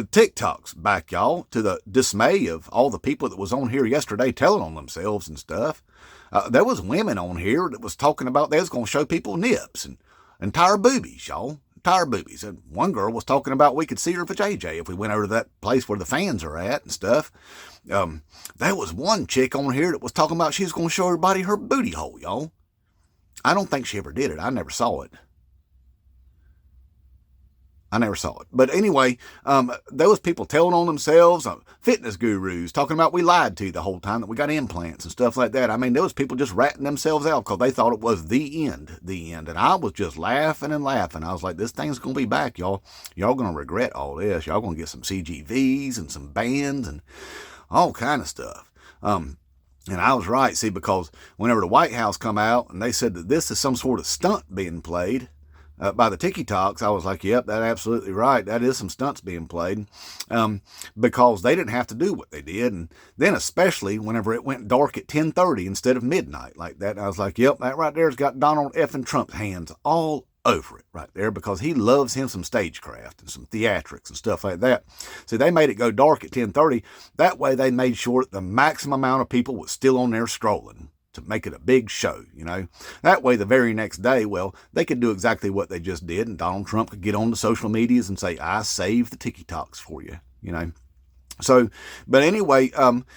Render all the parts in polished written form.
TikTok's back, y'all, to the dismay of all the people that was on here yesterday telling on themselves and stuff. There was women on here that was talking about they was going to show people nips and entire boobies, y'all. Entire boobies. And one girl was talking about we could see her vajayjay if we went over to that place where the fans are at and stuff. There was one chick on here that was talking about she was going to show everybody her booty hole, y'all. I don't think she ever did it. I never saw it. But anyway, there was people telling on themselves, fitness gurus talking about we lied to you the whole time, that we got implants and stuff like that. I mean, there was people just ratting themselves out because they thought it was the end. And I was just laughing and laughing. I was like, this thing's going to be back, y'all. Y'all going to regret all this. Y'all going to get some CGVs and some bands and all kind of stuff. And I was right, see, because whenever the White House come out and they said that this is some sort of stunt being played, by the TikToks, I was like, yep, that's absolutely right. That is some stunts being played, because they didn't have to do what they did. And then especially whenever it went dark at 10:30 instead of midnight like that, I was like, yep, that right there's got Donald effing Trump's hands all over it right there, because he loves him some stagecraft and some theatrics and stuff like that. So they made it go dark at 10:30. That way they made sure that the maximum amount of people was still on there scrolling, to make it a big show, you know. That way the very next day, well, they could do exactly what they just did, and Donald Trump could get on the social medias and say, I saved the TikToks for you, you know. So, but anyway,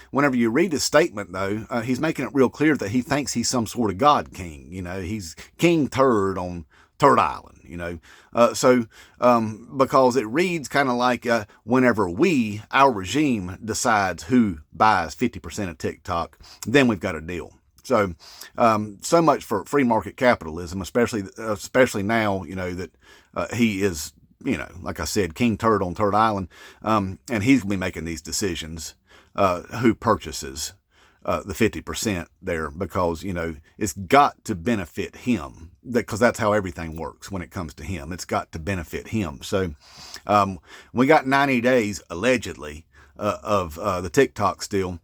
whenever you read his statement, though, he's making it real clear that he thinks he's some sort of God king, you know. He's King Turd on Turd Island, you know. Because it reads kind of like whenever our regime decides who buys 50% of TikTok, then we've got a deal. So, so much for free market capitalism, especially now, you know, that he is, you know, like I said, King Turd on Turd Island, and he's going to be making these decisions, who purchases the 50% there, because, you know, it's got to benefit him, because that's how everything works when it comes to him. It's got to benefit him. So we got 90 days, allegedly, of the TikTok still.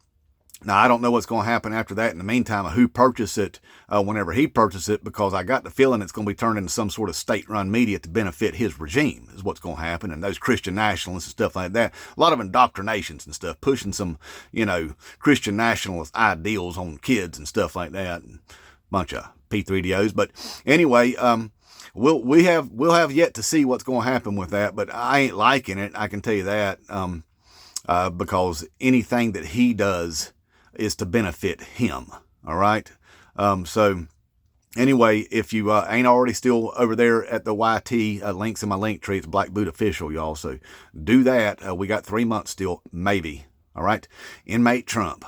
Now, I don't know what's going to happen after that. In the meantime, who purchased it whenever he purchased it, because I got the feeling it's going to be turned into some sort of state-run media to benefit his regime is what's going to happen. And those Christian nationalists and stuff like that, a lot of indoctrinations and stuff, pushing some, you know, Christian nationalist ideals on kids and stuff like that, and a bunch of P3DOs. But anyway, we'll have yet to see what's going to happen with that. But I ain't liking it, I can tell you that, because anything that he does is to benefit him. All right. So anyway, if you ain't already still over there at the YT, links in my link tree, it's Black Boot Official, y'all. So do that. We got 3 months still, maybe. All right. Inmate Trump.